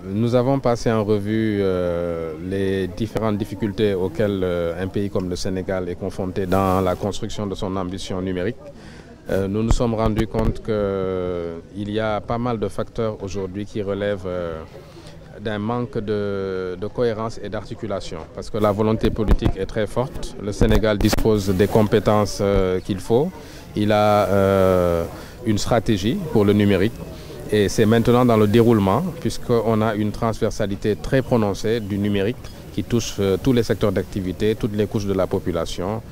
nous avons passé en revue les différentes difficultés auxquelles un pays comme le Sénégal est confronté dans la construction de son ambition numérique. Nous nous sommes rendus compte qu'il y a pas mal de facteurs aujourd'hui qui relèvent d'un manque de cohérence et d'articulation, parce que la volonté politique est très forte. Le Sénégal dispose des compétences qu'il faut. Il a une stratégie pour le numérique. Et c'est maintenant dans le déroulement, puisqu'on a une transversalité très prononcée du numérique qui touche tous les secteurs d'activité, toutes les couches de la population,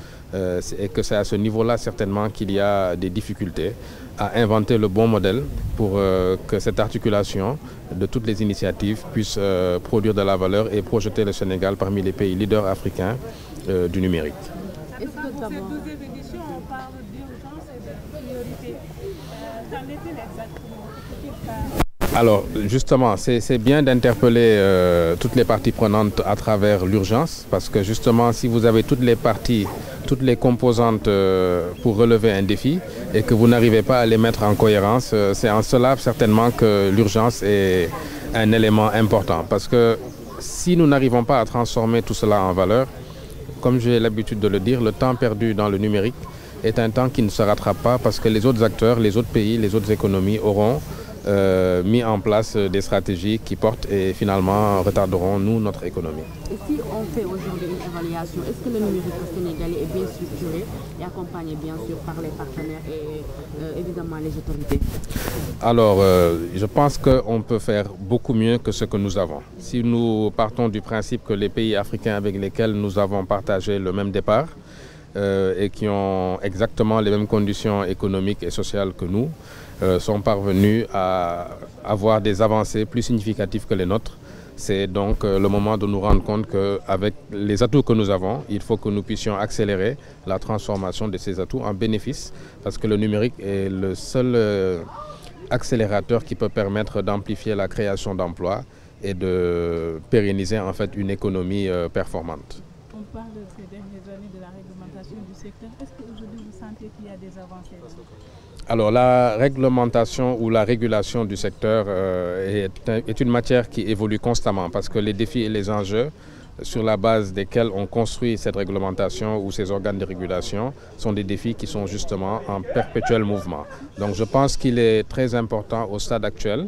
et que c'est à ce niveau-là certainement qu'il y a des difficultés à inventer le bon modèle pour que cette articulation de toutes les initiatives puisse produire de la valeur et projeter le Sénégal parmi les pays leaders africains du numérique. Est-ce que dans ces 12 éditions, on parle d'urgence et de priorité? Qu'en est-il exactement? Alors justement, c'est bien d'interpeller toutes les parties prenantes à travers l'urgence, parce que justement, si vous avez toutes les parties, toutes les composantes pour relever un défi et que vous n'arrivez pas à les mettre en cohérence, c'est en cela certainement que l'urgence est un élément important. Parce que si nous n'arrivons pas à transformer tout cela en valeur, comme j'ai l'habitude de le dire, le temps perdu dans le numérique est un temps qui ne se rattrape pas, parce que les autres acteurs, les autres pays, les autres économies auront mis en place des stratégies qui portent et finalement retarderont nous notre économie. Et si on fait aujourd'hui une évaluation, est-ce que le numérique sénégalais est bien structuré et accompagné bien sûr par les partenaires et évidemment les autorités? Alors je pense qu'on peut faire beaucoup mieux que ce que nous avons. Si nous partons du principe que les pays africains avec lesquels nous avons partagé le même départ et qui ont exactement les mêmes conditions économiques et sociales que nous, sont parvenus à avoir des avancées plus significatives que les nôtres. C'est donc le moment de nous rendre compte qu'avec les atouts que nous avons, il faut que nous puissions accélérer la transformation de ces atouts en bénéfices, parce que le numérique est le seul accélérateur qui peut permettre d'amplifier la création d'emplois et de pérenniser en fait une économie performante. On parle ces dernières années de la réglementation du secteur. Est-ce qu'aujourd'hui vous sentez qu'il y a des avancées? Alors la réglementation ou la régulation du secteur est une matière qui évolue constamment, parce que les défis et les enjeux sur la base desquels on construit cette réglementation ou ces organes de régulation sont des défis qui sont justement en perpétuel mouvement. Donc je pense qu'il est très important au stade actuel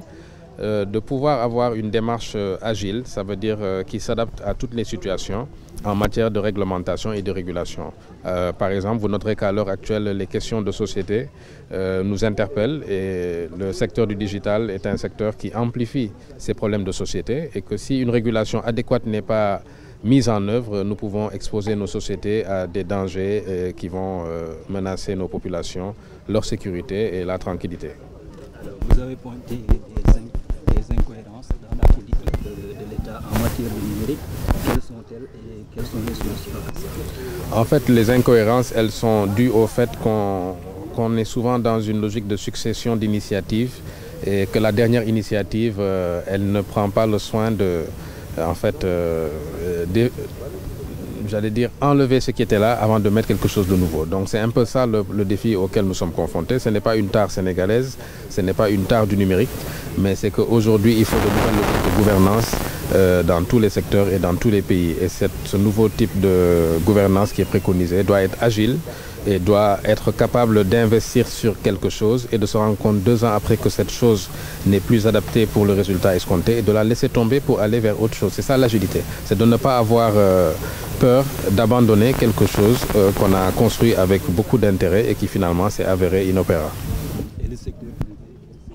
de pouvoir avoir une démarche agile, ça veut dire qui s'adapte à toutes les situations en matière de réglementation et de régulation. Par exemple, vous noterez qu'à l'heure actuelle, les questions de société nous interpellent, et le secteur du digital est un secteur qui amplifie ces problèmes de société, et que si une régulation adéquate n'est pas mise en œuvre, nous pouvons exposer nos sociétés à des dangers qui vont menacer nos populations, leur sécurité et la tranquillité. Alors, vous avez pointé des incohérences dans la politique de l'État en matière de numérique. Quelles sont-elles et quelles sont les solutions? En fait, les incohérences, elles sont dues au fait qu'on est souvent dans une logique de succession d'initiatives, et que la dernière initiative, elle ne prend pas le soin de, en fait, j'allais dire, enlever ce qui était là avant de mettre quelque chose de nouveau. Donc c'est un peu ça le défi auquel nous sommes confrontés. Ce n'est pas une tare sénégalaise, ce n'est pas une tare du numérique, mais c'est qu'aujourd'hui, il faut de nouvelles logiques de gouvernance dans tous les secteurs et dans tous les pays. Et ce nouveau type de gouvernance qui est préconisé doit être agile et doit être capable d'investir sur quelque chose et de se rendre compte 2 ans après que cette chose n'est plus adaptée pour le résultat escompté, et de la laisser tomber pour aller vers autre chose. C'est ça l'agilité, c'est de ne pas avoir peur d'abandonner quelque chose qu'on a construit avec beaucoup d'intérêt et qui finalement s'est avéré inopérant. Et le secteur privé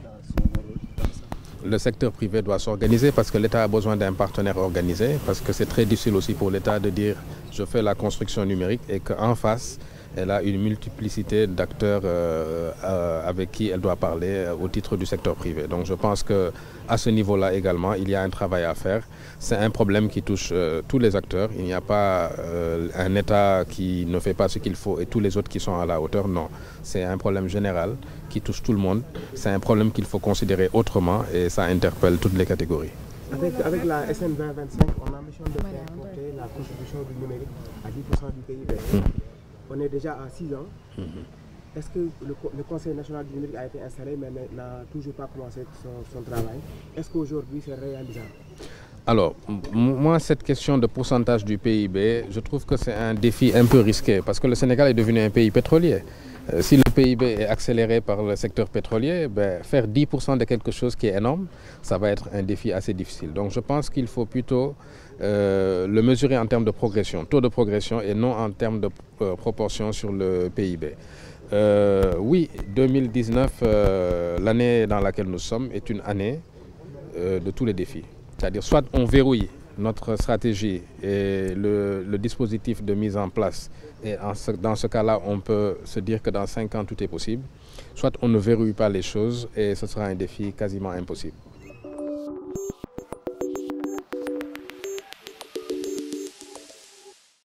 a son rôle dans ça? Le secteur privé doit s'organiser, parce que l'État a besoin d'un partenaire organisé, parce que c'est très difficile aussi pour l'État de dire je fais la construction numérique et qu'en face elle a une multiplicité d'acteurs avec qui elle doit parler au titre du secteur privé. Donc je pense qu'à ce niveau-là également, il y a un travail à faire. C'est un problème qui touche tous les acteurs. Il n'y a pas un État qui ne fait pas ce qu'il faut et tous les autres qui sont à la hauteur. Non, c'est un problème général qui touche tout le monde. C'est un problème qu'il faut considérer autrement, et ça interpelle toutes les catégories. Avec la SN 2025, on ambitionne de faire porter la contribution du numérique à 10% du PIB. On est déjà à 6 ans. est-ce que le Conseil national du numérique a été installé mais n'a toujours pas commencé son travail? Est-ce qu'aujourd'hui c'est réalisable? Alors, moi, cette question de pourcentage du PIB, je trouve que c'est un défi un peu risqué parce que le Sénégal est devenu un pays pétrolier. Si le PIB est accéléré par le secteur pétrolier, faire 10% de quelque chose qui est énorme, ça va être un défi assez difficile. Donc je pense qu'il faut plutôt le mesurer en termes de progression, taux de progression et non en termes de proportion sur le PIB. Oui, 2019, l'année dans laquelle nous sommes, est une année de tous les défis. C'est-à-dire soit on verrouille notre stratégie et le dispositif de mise en place. Et dans ce cas-là, on peut se dire que dans 5 ans, tout est possible. Soit on ne verrouille pas les choses et ce sera un défi quasiment impossible.